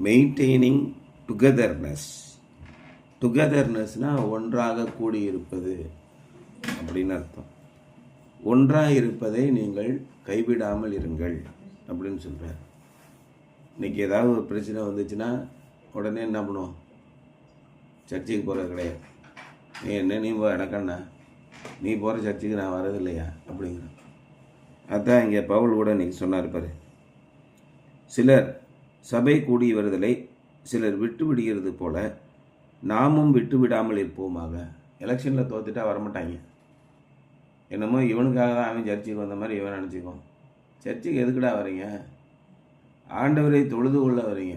Maintaining டுகெதர்னஸ்னால் ஒன்றாக கூடியிருப்பது அப்படின்னு அர்த்தம். ஒன்றாக இருப்பதை நீங்கள் கைவிடாமல் இருங்கள் அப்படின்னு சொல்கிறார். இன்றைக்கி ஏதாவது ஒரு பிரச்சனை வந்துச்சுன்னா உடனே என்ன பண்ணுவோம்? சர்ச்சுக்கு போகிறது கிடையாது. நீ போ, எனக்கண்ணா நீ போகிற சர்ச்சுக்கு நான் வர்றது இல்லையா அப்படிங்கிறோம். அதுதான் இங்கே பவுல் கூட இன்றைக்கி சொன்னார் பாரு. சிலர் சபை கூடி வருதலை சிலர் விட்டு விடுகிறது போல நாமும் விட்டு விடாமல் இருப்போமாக. எலெக்ஷனில் தோத்துட்டா வரமாட்டாங்க. என்னமோ இவனுக்காக தான் அவன் சர்ச்சுக்கு வந்த மாதிரி இவன் நினச்சிக்குவோம். சர்ச்சுக்கு எதுக்குடா வரீங்க? ஆண்டவரை தொழுது கொள்ள வரீங்க.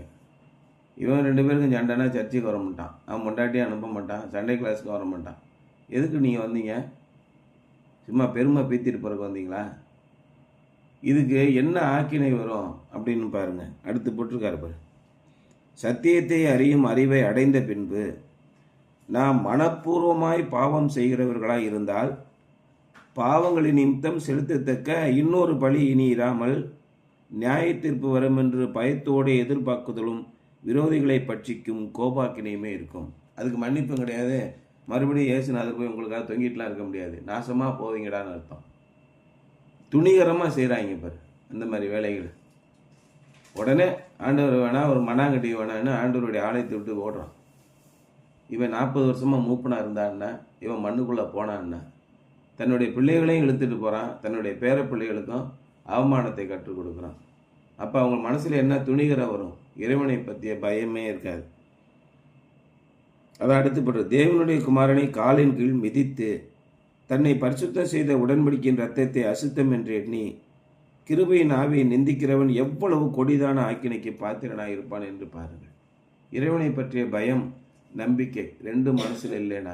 இவன் 2 பேருக்கும் சண்டைனா சர்ச்சுக்கு வர மாட்டான். அவன் பொண்டாட்டியும் அனுப்ப மாட்டான். சண்டே கிளாஸுக்கு வர மாட்டான். எதுக்கு நீங்கள் வந்தீங்க? சும்மா பெருமை பீத்திட்டு போகிறக்கு வந்தீங்களா? இதுக்கு என்ன ஆக்கினை வரும் அப்படின்னு பாருங்க. அடுத்து போட்டிருக்காரு பாரு. சத்தியத்தை அறியும் அறிவை அடைந்த பின்பு நாம் மனப்பூர்வமாய் பாவம் செய்கிறவர்களாய் இருந்தால் பாவங்களின் நிமித்தம் செலுத்தத்தக்க இன்னொரு பழி இனி இராமல் நியாய தீர்ப்பு வரும் என்று பயத்தோடு எதிர்பார்க்குதலும் விரோதிகளை பட்சிக்கும் கோபாக்கினையுமே இருக்கும். அதுக்கு மன்னிப்பும் கிடையாது. மறுபடியும் ஏசுநாதர் போய் உங்களுக்காக தொங்கிட்டுலாம் இருக்க முடியாது. நாசமாக போவீங்கடான்னு அர்த்தம். துணிகரமாக செய்கிறாங்க பாரு அந்த மாதிரி வேலைகள். உடனே ஆண்டவர் வேணா ஒரு மண்ணாங்கட்டி வேணான்னு ஆண்டவருடைய ஆலயத்தை விட்டு ஓடுறான். இவன் 40 வருஷமாக மூப்பனாக இருந்தான்னா, இவன் மண்ணுக்குள்ளே போனான்னா, தன்னுடைய பிள்ளைகளையும் இழுத்துட்டு போகிறான். தன்னுடைய பேர பிள்ளைகளுக்கும் அவமானத்தை கற்றுக் கொடுக்குறான். அப்போ அவங்க மனசில் என்ன துணிகரை வரும்? இறைவனை பற்றிய பயமே இருக்காது. அதை அடுத்து போடுற தேவனுடைய குமாரனை காலின் கீழ் மிதித்து தன்னை பரிசுத்தம் செய்த உடன்படிக்கையின் ரத்தத்தை அசுத்தம் என்று எண்ணி கிருபையின் ஆவியை நிந்திக்கிறவன் எவ்வளவு கொடிதான ஆக்கினைக்கு பாத்திரனாக இருப்பான் என்று பாருங்கள். இறைவனை பற்றிய பயம் நம்பிக்கை 2 மனசில் இல்லைன்னா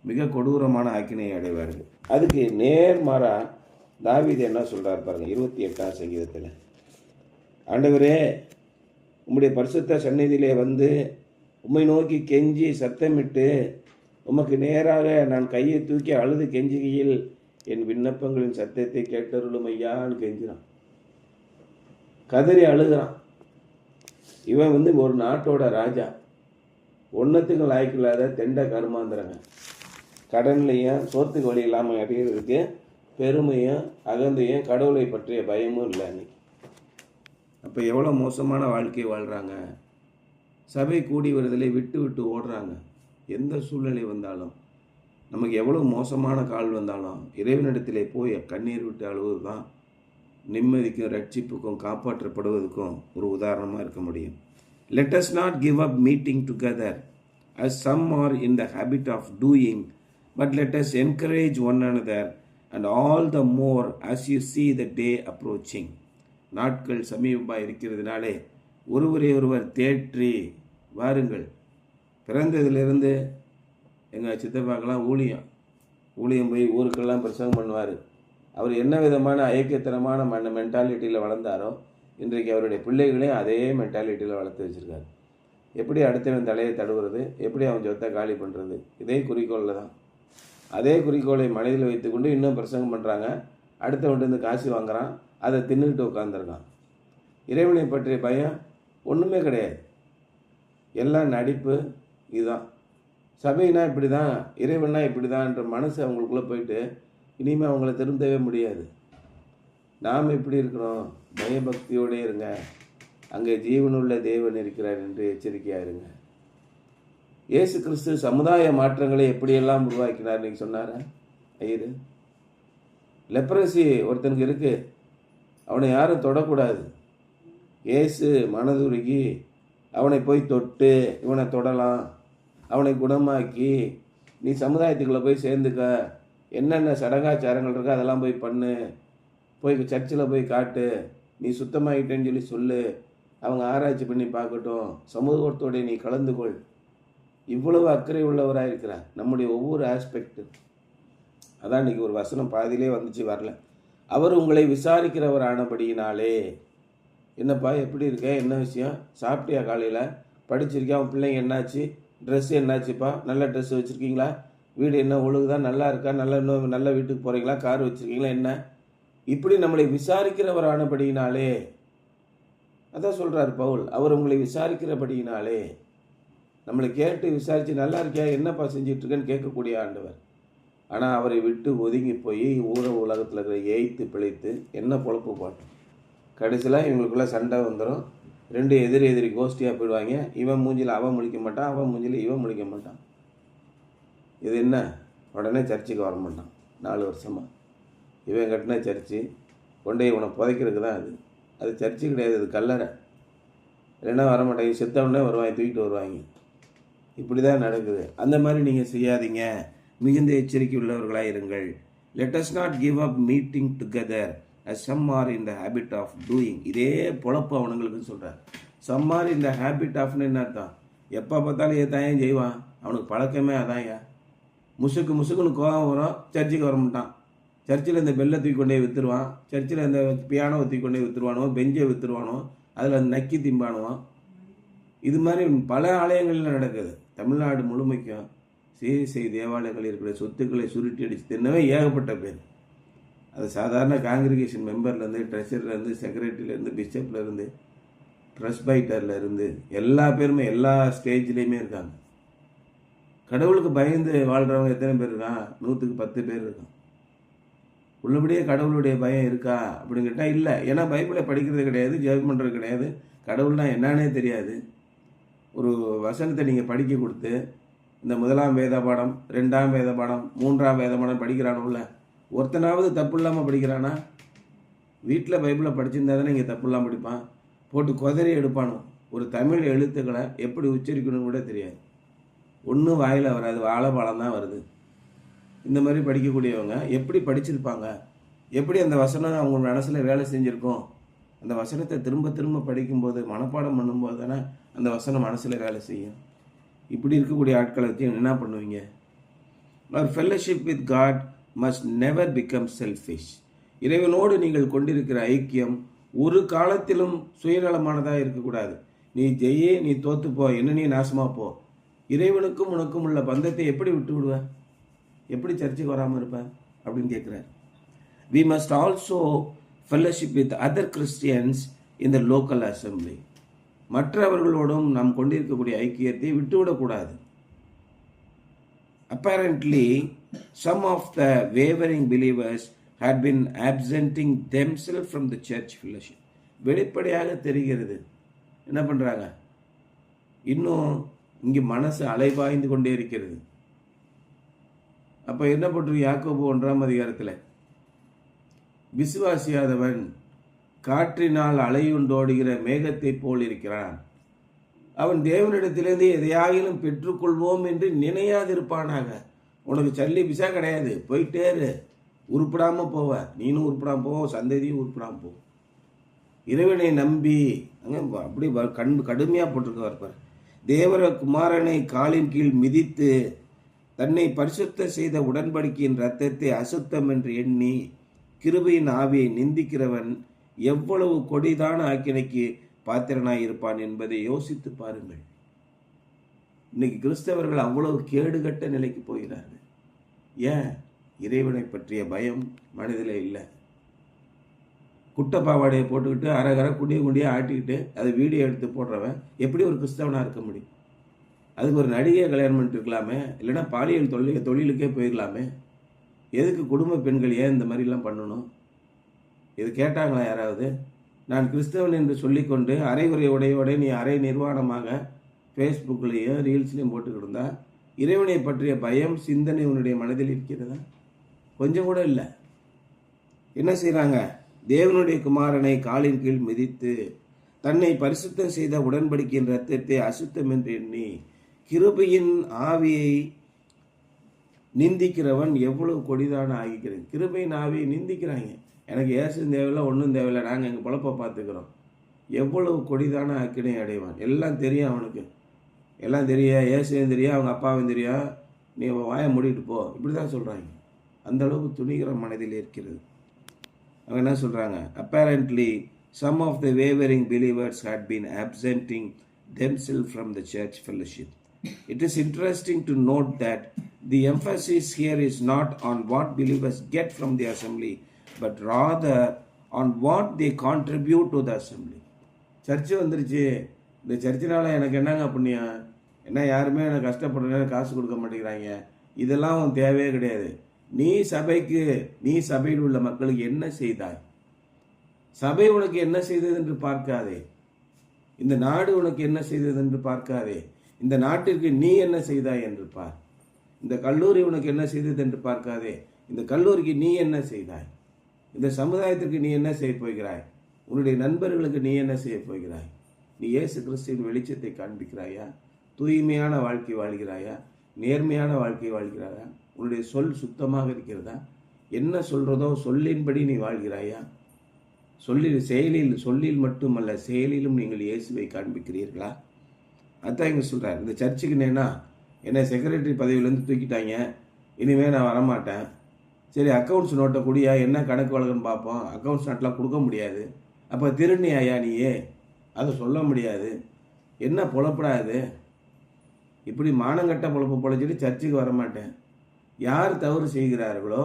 மிக கொடூரமான ஆக்கினையை அடைவார்கள். அதுக்கு நேர்மாறா தாவீது என்ன சொல்கிறார் பாருங்கள். 28ஆம் சங்கீதத்தில், ஆண்டவரே உம்முடைய பரிசுத்த சந்நிதியிலே வந்து உம்மை நோக்கி கெஞ்சி சத்தமிட்டு உமக்கு நேராக நான் கையை தூக்கி அழுது கெஞ்சுகையில் என் விண்ணப்பங்களின் சத்தத்தை கேட்டருளும் ஐயான்னு கெஞ்சிறான். கதறி அழுகிறான். இவன் ஒரு நாட்டோட ராஜா. ஒன்றத்துக்கும் லாய்க்கில்லாத தெண்ட கருமாந்திரங்க. கடன்லையும் சோத்துக்கு வழி இல்லாமல் அடைகிறதுக்கு பெருமையும் அகந்தையும் கடவுளை பற்றிய பயமும் இல்லை அன்னைக்கு. அப்போ எவ்வளோ மோசமான வாழ்க்கையை வாழ்கிறாங்க. சபை கூடி வருதலை விட்டு விட்டு ஓடுறாங்க. எந்த சூழ்நிலை வந்தாலும், நமக்கு எவ்வளோ மோசமான கால் வந்தாலும் இறைவனிடத்திலே போய் கண்ணீர் விட்டு அழுவது தான் நிம்மதிக்கும் ரட்சிப்புக்கும் காப்பாற்றப்படுவதற்கும் ஒரு உதாரணமாக இருக்க முடியும். Let us not give up meeting together as some are in the habit of doing, but let us encourage one another and all the more as you see the day approaching. நாட்கள் சமீபமாக இருக்கிறதுனாலே ஒருவரை ஒருவர் தேற்றி வாருங்கள். பிறந்ததிலிருந்து எங்கள் சித்தப்பாக்கெல்லாம் ஊழியம் போய் ஊருக்கெல்லாம் பிரசங்கம் பண்ணுவார். அவர் என்ன விதமான ஐக்கியத்தனமான மென்டாலிட்டியில் வளர்ந்தாரோ இன்றைக்கு அவருடைய பிள்ளைகளையும் அதே மென்டாலிட்டியில் வளர்த்து வச்சுருக்காரு. எப்படி அடுத்தவன் தலையை தடுவுறது, எப்படி அவன் சொத்தை காலி பண்ணுறது, இதே குறிக்கோளில் தான். அதே குறிக்கோளை மனதில் வைத்துக்கொண்டு இன்னும் பிரசங்கம் பண்ணுறாங்க. அடுத்தவன்ட்டு காசு வாங்குறான், அதை தின்னுக்கிட்டு உட்காந்துருக்கான். இறைவனை பற்றிய பயம் ஒன்றுமே கிடையாது. எல்லாம் நடிப்பு. இதுதான் சபைனா இப்படி தான், இறைவனா இப்படி தான்ன்ற மனசு அவங்களுக்குள்ளே போயிட்டு இனிமேல் அவங்கள திருந்தவே முடியாது. நாம் எப்படி இருக்கிறோம்? பயபக்தியோடு இருங்க. அங்கே ஜீவனுள்ள தேவன் இருக்கிறார் என்று எச்சரிக்கையாக இருங்க. இயேசு கிறிஸ்து சமுதாய மாற்றங்களை எப்படியெல்லாம் உருவாக்கினார் நீங்கள் சொன்னார ஐயரு. லெப்ரசி ஒருத்தனுக்கு இருக்குது, அவனை யாரும் தொடக்கூடாது. இயேசு மனதுருகி அவனை போய் தொட்டு இவனை தொடலாம், அவனை குணமாக்கி நீ சமுதாயத்துக்குள்ளே போய் சேர்ந்துக்க, என்னென்ன சடங்காச்சாரங்கள் இருக்கோ அதெல்லாம் போய் பண்ணு, போய் சர்ச்சில் போய் காட்டு, நீ சுத்தமாகிட்டேன்னு சொல்லு, அவங்க ஆராய்ச்சி பண்ணி பார்க்கட்டும், சமூகத்தோட நீ கலந்து கொள். இவ்வளவு அக்கறை உள்ளவராக இருக்கிறார் நம்முடைய ஒவ்வொரு ஆஸ்பெக்டு. அதான் இன்றைக்கி ஒரு வசனம் பாதியிலே வந்துச்சு, வரல. அவர் உங்களை விசாரிக்கிறவரானபடியினாலே. என்னப்பா எப்படி இருக்க, என்ன விஷயம், சாப்பிட்டியா, காலையில் படிச்சிருக்கியா, உன் பிள்ளைங்க என்னாச்சு, ட்ரெஸ்ஸு என்னாச்சுப்பா, நல்ல ட்ரெஸ்ஸு வச்சுருக்கீங்களா, வீடு என்ன ஒழுகுதான், நல்லா இருக்கா, இன்னும் நல்ல வீட்டுக்கு போகிறீங்களா, கார் வச்சுருக்கீங்களா, என்ன, இப்படி நம்மளை விசாரிக்கிறவரானபடியினாலே அதான் சொல்கிறார் பவுல், அவர் உங்களை விசாரிக்கிறபடியினாலே, நம்மளை கேட்டு விசாரித்து நல்லா இருக்கியா, என்னப்பா செஞ்சிட்ருக்கேன்னு கேட்கக்கூடிய ஆண்டவர். ஆனால் அவரை விட்டு ஒதுங்கி போய் உலகத்தில் இருக்கிற ஏய்த்து பிழைத்து என்ன பொழப்பு போட்டோம். கடைசியில் இவங்களுக்குள்ளே சண்டை வந்துடும். ரெண்டு எதிரி கோஷ்டியாக போயிடுவாங்க. இவன் மூஞ்சில் அவன் முழிக்க மாட்டான், அவன் மூஞ்சில் இவன் முழிக்க மாட்டான். இது என்ன, உடனே சர்ச்சுக்கு வர மாட்டான் 4 வருஷமாக. இவன் கட்டின சர்ச்சு கொண்டே இவனை புதைக்கிறதுக்கு தான் அது சர்ச்சு கிடையாது, அது கல்லறை. இல்லைன்னா வரமாட்டாங்க, செத்தவொடனே வருவாங்க, தூக்கிட்டு வருவாங்க. இப்படி தான் நடக்குது. அந்த மாதிரி நீங்கள் செய்யாதீங்க, மிகுந்த எச்சரிக்கை உள்ளவர்களாக இருங்கள். Let us not give up meeting together as some are in the habit of doing. இதே பொழப்பு அவனுங்களுக்கு சொல்கிறார். some are in the habit ofன்னு என்ன அர்த்தம்? எப்போ பார்த்தாலும் ஏதாயும் செய்வான், அவனுக்கு பழக்கமே அதான்யா. முசுக்குன்னு கோபம் வரும், சர்ச்சுக்கு வர மாட்டான். சர்ச்சில் இந்த பெல்லை தூக்கி கொண்டே விற்றுருவான், சர்ச்சில் இந்த பியானோவை தூக்கி கொண்டே விற்றுருவானோ, பெஞ்சை விற்றுருவானோ, அதில் அந்த நக்கி திம்பானுவான். இது மாதிரி பல ஆலயங்களில் நடக்குது. தமிழ்நாடு முழுமைக்கும் CSI தேவாலயங்கள் இருக்கிற சொத்துக்களை சுருட்டி அடித்து தின்னவே ஏகப்பட்ட பேர். அது சாதாரண காங்கிரிகேஷன் மெம்பர்லேருந்து, ட்ரெஷர்லேருந்து, செக்ரட்டரியிலேருந்து, பிஷப்லேருந்து, ட்ரஸ்பைட்டர்லேருந்து எல்லா பேருமே எல்லா ஸ்டேஜ்லேயுமே இருக்காங்க. கடவுளுக்கு பயந்து வாழ்கிறவங்க எத்தனை பேர் இருக்கான்? 100க்கு 10 பேர் இருக்கான். உள்ளபடியே கடவுளுடைய பயம் இருக்கா அப்படின்னு கேட்டால் இல்லை. ஏன்னா பைபிளை படிக்கிறது கிடையாது, ஜெபம் பண்ணுறது கிடையாது, கடவுள்னா என்னன்னே தெரியாது. ஒரு வசனத்தை நீங்கள் படிக்க கொடுத்து இந்த 1ஆம் வேத பாடம், 2ஆம் வேத பாடம், 3ஆம் வேத பாடம் படிக்கிறானுல்ல, ஒருத்தனாவது தப்பு இல்லாமல் படிக்கிறானா? வீட்டில் பைபிளை படிச்சிருந்தா தானே இங்கே தப்பு இல்லாமல் படிப்பான். போட்டு கொதறி எடுப்பானோ. ஒரு தமிழ் எழுத்துக்களை எப்படி உச்சரிக்கணும்னு கூட தெரியாது. ஒன்றும் வாயில் வராது, வாழைப்பழம் தான் வருது. இந்த மாதிரி படிக்கக்கூடியவங்க எப்படி படிச்சிருப்பாங்க? எப்படி அந்த வசனம் அவங்க மனசில் வேலை செஞ்சுருக்கோம்? அந்த வசனத்தை திரும்ப திரும்ப படிக்கும்போது, மனப்பாடம் பண்ணும்போது தானே அந்த வசனம் மனசில் வேலை செய்யும். இப்படி இருக்கக்கூடிய ஆட்களை வச்சு என்ன பண்ணுவீங்க? Our fellowship with God must never become selfish. இறைவனோடு நீங்கள் கொண்டிருக்கிற ஐக்கியம் ஒரு காலத்திலும் சுயநலமானதாக இருக்கக்கூடாது. நீ ஜெயே, நீ தோத்துப்போ, என்ன நீ நாசமாக போ. இறைவனுக்கும் உனக்கும் உள்ள பந்தத்தை எப்படி விட்டு விடுவ? எப்படி சர்ச்சுக்கு வராமல் இருப்ப அப்படின்னு கேட்குறார். We must also fellowship with other Christians in the local assembly. மற்றவர்களோடும் நாம் கொண்டிருக்கக்கூடிய ஐக்கியத்தை விட்டுவிடக்கூடாது. Apparently, some of the wavering believers had been absenting themselves from the church fellowship. வெளிப்படையாக தெரிகிறது. என்ன பண்ணுறாங்க? இன்னும் இங்கே மனசு அலைபாய்ந்து கொண்டே இருக்கிறது. அப்போ என்ன பண்ணுறது? யாக்கோபு 1ஆம் அதிகாரத்தில், விசுவாசியாதவன் காற்றினால் அலையுண்டோடுகிற மேகத்தை போல் இருக்கிறான். அவன் தேவனிடத்திலிருந்து எதையாகிலும் பெற்றுக்கொள்வோம் என்று நினையாதிருப்பானாக. உனக்கு சல்லி பிசா கிடையாது, போயிட்டே இரு, உருப்படாமல் போவ, நீனும் உருப்படாமல் போவோம், சந்ததியும் உருப்படாமல் போவோம். இறைவனை நம்பி அங்கே அப்படி கடுமையாக போட்டிருக்க இருப்பார். தேவர குமாரனை காலின் கீழ் மிதித்து தன்னை பரிசுத்த செய்த உடன்படிக்கையின் இரத்தத்தை அசுத்தம் என்று எண்ணி கிருபையின் ஆவியை நிந்திக்கிறவன் எவ்வளவு கொடிதான ஆக்கினைக்கு பாத்திரனாய் இருப்பான் என்பதை யோசித்து பாருங்கள். இன்னைக்கு கிறிஸ்தவர்கள் அவ்வளவு கேடுகட்ட நிலைக்கு போகிறார்கள். ஏன்? இறைவனை பற்றிய பயம் மனதில் இல்லை. குட்டை பாவாடையை போட்டுக்கிட்டு அரை குண்டியை ஆட்டிக்கிட்டு அதை வீடியோ எடுத்து போடுறவன் எப்படி ஒரு கிறிஸ்தவனாக இருக்க முடியும்? அதுக்கு ஒரு நடிகையை கல்யாணம் பண்ணிட்டு இருக்கலாமே, இல்லைன்னா பாலியல் தொழிலுக்கே போயிடலாமே. எதுக்கு குடும்ப பெண்கள் ஏன் இந்த மாதிரிலாம் பண்ணணும்? இது கேட்டாங்களா யாராவது? நான் கிறிஸ்தவன் என்று சொல்லிக்கொண்டு அரைகுறை உடையோட நீ அரை நிர்வாணமாக ஃபேஸ்புக்லேயும் ரீல்ஸ்லையும் போட்டுக்கிட்டு இருந்தா இறைவனை பற்றிய பயம் சிந்தனை உன்னுடைய மனதில் இருக்கிறதா? கொஞ்சம் கூட இல்லை. என்ன செய்கிறாங்க? தேவனுடைய குமாரனை காலின் கீழ் மிதித்து தன்னை பரிசுத்தம் செய்த உடன்படிக்கையின் இரத்தத்தை அசுத்தம் என்று எண்ணி கிருபையின் ஆவியை நிந்திக்கிறவன் எவ்வளவு கொடிதான ஆகிக்கிறது. கிருபையின் ஆவியை நிந்திக்கிறாங்க. எனக்கு ஏசும் தேவையில்லை, ஒன்றும் தேவையில்லை, நாங்கள் எங்கள் பொழப்பை பார்த்துக்கிறோம். எவ்வளவு கொடிதான ஆக்கினை அடைவான். எல்லாம் தெரியும் அவனுக்கு, எல்லாம் தெரியும், ஏசுவும் தெரியும், அவங்க அப்பாவும் தெரியும், நீ வாயை மூடிட்டு போ, இப்படி தான் சொல்கிறாங்க. அந்த அளவுக்கு துணிகிற மனதில் இருக்கிறது. அவங்க என்ன சொல்கிறாங்க? Apparently, some of the wavering believers had been absenting themselves from the church fellowship. It is interesting to note that the emphasis here is not on what believers get from the assembly, but rather on what they contribute to the assembly. Church வந்துருச்சு, இந்த சர்ச்சினால எனக்கு என்னங்க புண்ணியம், என்ன யாருமே எனக்கு கஷ்டப்படுற காசு கொடுக்க மாட்டேங்கிறாங்க, இதெல்லாம் உன் தேவையே கிடையாது. நீ சபையில் உள்ள மக்களுக்கு என்ன செய்தாய், சபை உனக்கு என்ன செய்தது என்று பார்க்காதே, இந்த நாடு உனக்கு என்ன செய்தது என்று பார்க்காதே, இந்த நாட்டிற்கு நீ என்ன செய்தாய் என்று பார். இந்த கல்லூரி உனக்கு என்ன செய்தது என்று பார்க்காதே, இந்த கல்லூரிக்கு நீ என்ன செய்தாய், இந்த சமுதாயத்திற்கு நீ என்ன செய்ய போகிறாய், உன்னுடைய நண்பர்களுக்கு நீ என்ன செய்ய போகிறாய். நீ இயேசு கிறிஸ்துவின் வெளிச்சத்தை காண்பிக்கிறாயா, தூய்மையான வாழ்க்கை வாழ்கிறாயா, நேர்மையான வாழ்க்கை வாழ்கிறாயா, உன்னுடைய சொல் சுத்தமாக இருக்கிறதா, என்ன சொல்றதோ சொல்லின்படி நீ வாழ்கிறாயா, சொல்லில் மட்டுமல்ல செயலிலும் நீங்கள் இயேசுவை காண்பிக்கிறீர்களா. அதான் இங்கே சொல்கிறார். இந்த சர்ச்சுக்கு என்னை செக்ரட்டரி பதவியிலேருந்து தூக்கிட்டாங்க, இனிமேல் நான் வரமாட்டேன், சரி அக்கௌண்ட்ஸ் நோட்டை குடியா, என்ன கணக்கு வழக்குன்னு பார்ப்போம், அக்கௌண்ட்ஸ் நோட்டெலாம் கொடுக்க முடியாது, அப்போ திருநியாயா நீயே, அதை சொல்ல முடியாது, என்ன பொழப்படாது, இப்படி மானங்கட்ட பொழப்பு பொழைச்சிட்டு சர்ச்சுக்கு வரமாட்டேன். யார் தவறு செய்கிறார்களோ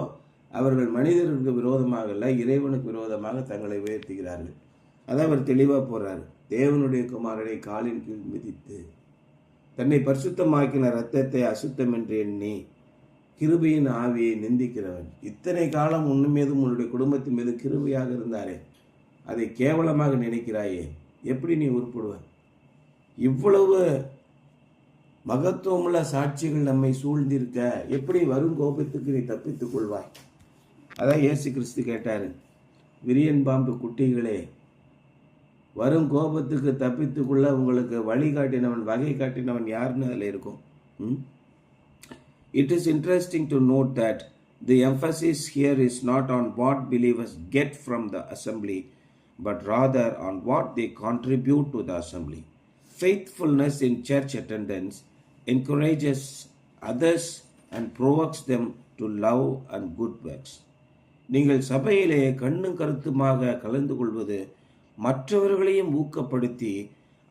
அவர்கள் மனிதர்களுக்கு விரோதமாக இல்லை, இறைவனுக்கு விரோதமாக தங்களை உயர்த்துகிறார்கள். அதான் அவர் தெளிவாக போடுறாரு. தேவனுடைய குமாரனை காலின் கீழ் மிதித்து தன்னை பரிசுத்தமாக்கின இரத்தத்தை அசுத்தம் என்று எண்ணி கிருபையின் ஆவியை நிந்திக்கிறவன். இத்தனை காலம் உன்னும் மீதும் உன்னுடைய குடும்பத்தின் மீது கிருபையாக இருந்தாரே, அதை கேவலமாக நினைக்கிறாயே, எப்படி நீ உருப்படுவ? இவ்வளவு மகத்துவமுள்ள சாட்சிகள் நம்மை சூழ்ந்திருக்க எப்படி வரும் கோபத்துக்கு நீ தப்பித்துக் கொள்வாய்? அதான் இயேசு கிறிஸ்து கேட்டார், விரியன் பாம்பு குட்டிகளே, வரும் கோபத்துக்கு தப்பித்துக்குள்ள உங்களுக்கு வழி காட்டினவன், வகை காட்டினவன் யாருன்னு அதில் இருக்கும். It is interesting to note that the emphasis here is not on what believers get from the assembly, but rather on what they contribute to the assembly. Faithfulness in church attendance encourages others and provokes them to love and good works. நீங்கள் சபையிலே கண்ணும் கருத்துமாக கலந்து கொள்வது மற்றவர்களையும் ஊக்கப்படுத்தி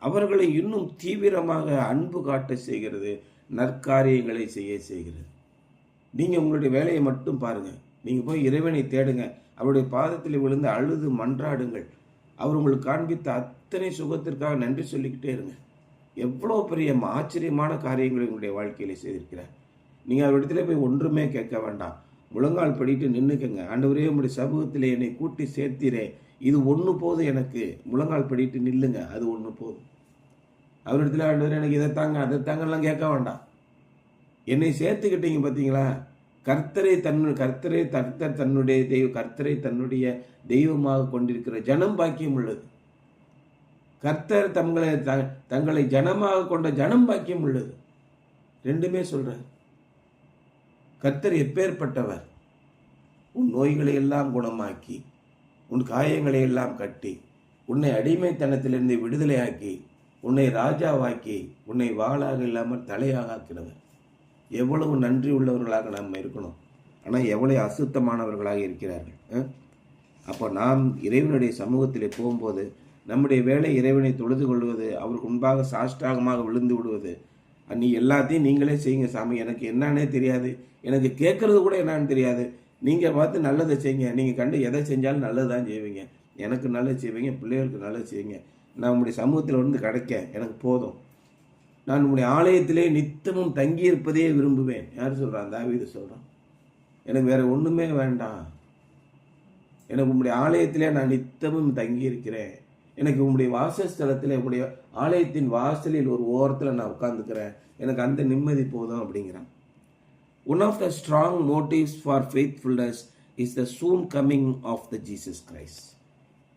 அவர்களை இன்னும் தீவிரமாக அன்பு காட்ட செய்கிறது, நற்காரியங்களை செய்கிறது. நீங்கள் உங்களுடைய வேலையை மட்டும் பாருங்கள், நீங்கள் போய் இறைவனை தேடுங்க, அவருடைய பாதத்தில் விழுந்து அழுது மன்றாடுங்கள், அவர் உங்களுக்கு காண்பித்த அத்தனை சுகத்திற்காக நன்றி சொல்லிக்கிட்டே இருங்க. எவ்வளோ பெரிய ஆச்சரியமான காரியங்களை உங்களுடைய வாழ்க்கையில் செய்திருக்கிறார். நீங்கள் அவரிடத்துல போய் ஒன்றுமே கேட்க வேண்டாம், முழங்கால் படிட்டு நின்றுக்கங்க. ஆண்டவரே, உங்களுடைய சமூகத்தில் என்னை கூட்டி சேர்த்தீரே, இது ஒன்று போதும், எனக்கு முழங்கால் படிட்டு நில்லுங்க, அது ஒன்று போதும். அவரிடத்துல ஆண்டவரே எனக்கு இதை தாங்க அதை தாங்கலாம் கேட்க வேண்டாம், என்னை சேர்த்துக்கிட்டீங்க பார்த்தீங்களா, கர்த்தரை தன்னுடைய தெய்வமாக கொண்டிருக்கிற ஜனம் பாக்கியம் உள்ளது. கர்த்தர் தங்களை ஜனமாக கொண்ட ஜனம் பாக்கியம் உள்ளது. ரெண்டுமே சொல்றார். கர்த்தர் எப்பேற்பட்டவர், உன் நோய்களை எல்லாம் குணமாக்கி, உன் காயங்களை எல்லாம் கட்டி, உன்னை அடிமைத்தனத்திலிருந்து விடுதலையாக்கி, உன்னை ராஜாவாக்கி, உன்னை வாளாக இல்லாமல் தலையாக ஆக்கினவர். எவ்வளவு நன்றி உள்ளவர்களாக நாம் இருக்கணும். ஆனால் எவ்வளவு அசுத்தமானவர்களாக இருக்கிறார்கள். அப்போ நாம் இறைவனுடைய சமூகத்தில் போகும்போது நம்முடைய வேலை இறைவனை தொழுது கொள்வது, அவருக்கு முன்பாக சாஷ்டாகமாக விழுந்து விடுவது. நீ எல்லாத்தையும் நீங்களே செய்யுங்க சாமி, எனக்கு என்னன்னே தெரியாது, எனக்கு கேட்கறது கூட என்னன்னு தெரியாது, நீங்கள் பார்த்து நல்லதை செய்யுங்க, நீங்கள் கண்டு எதை செஞ்சாலும் நல்லது தான் செய்வீங்க, எனக்கு நல்லது செய்வீங்க, பிள்ளைகளுக்கு நல்லது செய்வீங்க, நான் உங்களுடைய சமூகத்தில் வந்து கிடைக்க எனக்கு போதும், நான் உங்களுடைய ஆலயத்திலே நித்தமும் தங்கியிருப்பதே விரும்புவேன். யார் சொல்கிறான்? தாவீது சொல்கிறான். எனக்கு வேறு ஒன்றுமே வேண்டாம், எனக்கு உங்களுடைய ஆலயத்திலே நான் நித்தமும் தங்கியிருக்கிறேன், எனக்கு உங்களுடைய வாசஸ்தலத்தில் உங்களுடைய ஆலயத்தின் வாசலில் ஒரு ஓரத்தில் நான் உட்கார்ந்துக்கிறேன், எனக்கு அந்த நிம்மதி போதும் அப்படிங்கிறான். One of the strong motives for faithfulness is the soon coming of the Jesus Christ.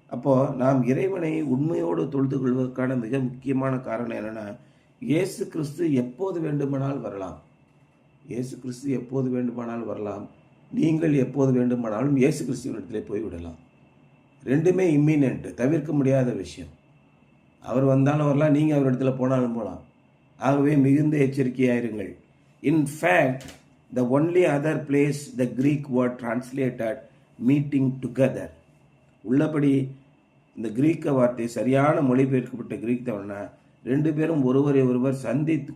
அப்போது நாம் இறைவனை உண்மையோடு தொழுது கொள்வதற்கான மிக முக்கியமான காரணம் என்னென்னா, இயேசு கிறிஸ்து எப்போது வேண்டுமானால் வரலாம். இயேசு கிறிஸ்து எப்போது வேண்டுமானால் வரலாம், நீங்கள் எப்போது வேண்டுமானாலும் இயேசு கிறிஸ்துவனிடத்திலே போய்விடலாம். ரெண்டுமே இம்மினென்ட், தவிர்க்க முடியாத விஷயம். அவர் வந்தாலும் வரலாம், நீங்கள் அவர் இடத்துல போனாலும் போகலாம். ஆகவே மிகுந்த எச்சரிக்கையாயிருங்கள். In fact, the only other place the Greek word translated meeting together, உள்ளபடி இந்த கிரீக்க வார்த்தை சரியான மொழிபெயர்க்கப்பட்ட கிரீக் தவறுனா ரெண்டு பேரும் ஒருவரை ஒருவர்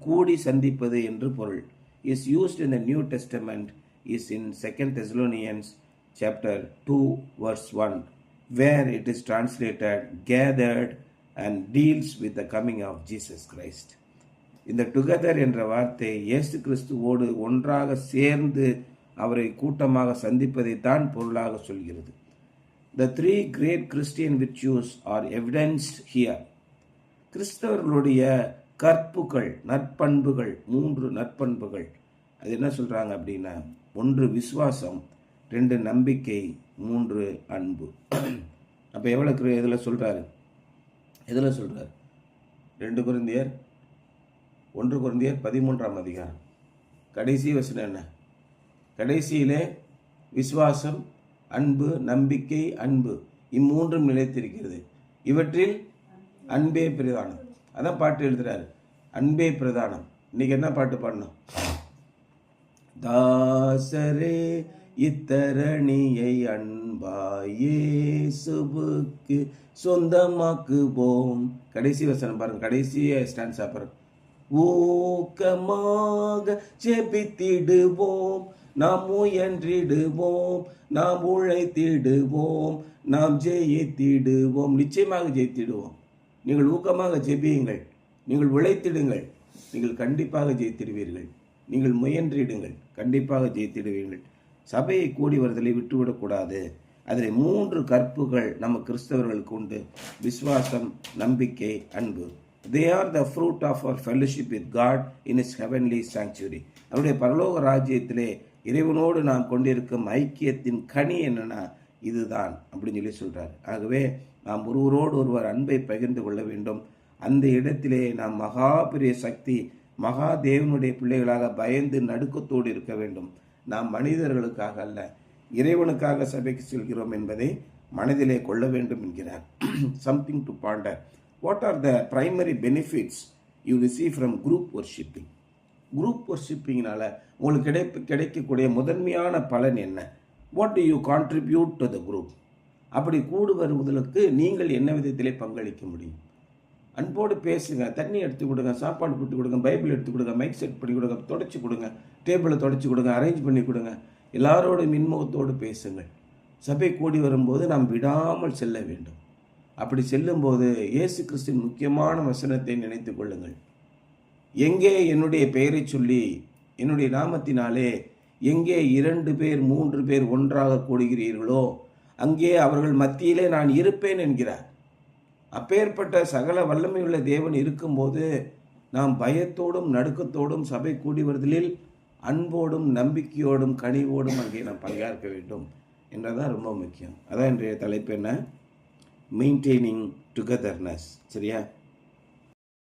கூடி சந்திப்பது என்று பொருள். is used in the New Testament is in 2 Thessalonians chapter 2 verse 1, where it is translated gathered and deals with the coming of Jesus Christ. இந்த டுகெதர் என்ற வார்த்தை இயேசு கிறிஸ்துவோடு ஒன்றாக சேர்ந்து அவரை கூட்டமாக சந்திப்பதைத்தான் பொருளாக சொல்கிறது. The three great Christian virtues are evidenced here. கிறிஸ்தவர்களுடைய கற்புகள், நற்பண்புகள், 3 நற்பண்புகள். அது என்ன சொல்றாங்க அப்படின்னா, 1 விசுவாசம், 2 நம்பிக்கை, 3 அன்பு. அப்போ எவ்வளோ இதில் சொல்கிறாரு? 2 கொரிந்தியர் 1 கொரிந்தியர் 13ஆம் அதிகாரம் கடைசி வசனம் என்ன? கடைசியிலே விசுவாசம், அன்பு, நம்பிக்கை, அன்பு இம்மூன்றும் நிலைத்திருக்கிறது, இவற்றில் அன்பே பிரதானம். அதான் பாட்டு எழுதுறாரு, அன்பே பிரதானம். இன்னைக்கு என்ன பாட்டு பாடணும்? தாசரே இத்தரணியை அன்பாயேசுவுக்கு சொந்தமாக்குவோம். கடைசி வசனம் பாருங்க, கடைசி ஸ்டான்ஸா பாருங்க. ஊக்கமாக ஜெபித்திடுவோம், நாம் முயன்றிடுவோம், நாம் உழைத்திடுவோம், நாம் ஜெயித்திடுவோம். நிச்சயமாக ஜெயித்திடுவோம். நீங்கள் ஊக்கமாக ஜெபியுங்கள், நீங்கள் உழைத்திடுங்கள், நீங்கள் கண்டிப்பாக ஜெயித்திடுவீர்கள். நீங்கள் முயன்றிடுங்கள், கண்டிப்பாக ஜெயித்திடுவீர்கள். சபையை கூடி வருதலை விட்டுவிடக்கூடாது. அதில் 3 கற்புகள் நம்ம கிறிஸ்தவர்களுக்கு உண்டு: விசுவாசம், நம்பிக்கை, அன்பு. They are the fruit of our fellowship with God in His heavenly sanctuary. அவருடைய பரலோக ராஜ்யத்திலே இறைவனோடு நாம் கொண்டிருக்கும் ஐக்கியத்தின் கனி என்னன்னா இதுதான் அப்படின்னு சொல்றார். ஆகவே நாம் ஒருவரோடு ஒருவர் அன்பை பகிர்ந்து கொள்ள வேண்டும். அந்த இடத்திலே நாம் மகா பெரிய சக்தி, மகா தேவனுடைய பிள்ளைகளாக பயந்து நடுக்கத்தோடு இருக்க வேண்டும். நாம் மனிதர்களுக்காக அல்ல, இறைவனுக்காக சபைக்கு செல்கிறோம் என்பதை மனதிலே கொள்ள வேண்டும் என்கிறார். Something to ponder. What are the primary benefits you receive from group worshiping? Group worshipingனால உங்களுக்கு கிடைக்கக்கூடிய முதன்மையான பலன் என்ன? What do you contribute to the group? அப்படி கூடு வருவதற்கு நீங்கள் என்ன விதத்திலே பங்களிக்க முடியும்? அன்போடு பேசுங்க, தண்ணி எடுத்து கொடுங்க, சாப்பாடு போட்டு கொடுங்க, பைபிள் எடுத்து கொடுங்க, மைக் செட் பண்ணி கொடுங்க, தொடச்சி கொடுங்க, டேபிளை தொடச்சி கொடுங்க, அரேஞ்ச் பண்ணி கொடுங்க. எல்லாரோட மின்முகத்தோடு பேசுங்கள். சபை கூடி வரும்போது நாம் விடாமல் செல்ல வேண்டும். அப்படி செல்லும்போது இயேசு கிறிஸ்துவின் முக்கியமான வசனத்தை நினைத்து கொள்ளுங்கள். எங்கே என்னுடைய பெயரை சொல்லி, என்னுடைய நாமத்தினாலே எங்கே 2 பேர் 3 பேர் ஒன்றாக கூடுகிறீர்களோ அங்கே அவர்கள் மத்தியிலே நான் இருப்பேன் என்கிறார். அப்பேற்பட்ட சகல வல்லமையுள்ள தேவன் இருக்கும்போது நாம் பயத்தோடும் நடுக்கத்தோடும் சபை கூடி வருதலில் அன்போடும் நம்பிக்கையோடும் கனிவோடும் அங்கே நாம் பங்கேற்க வேண்டும் என்றதான் ரொம்ப முக்கியம். அதான் இன்றைய தலைப்பு என்ன? Maintaining togetherness. சரியா?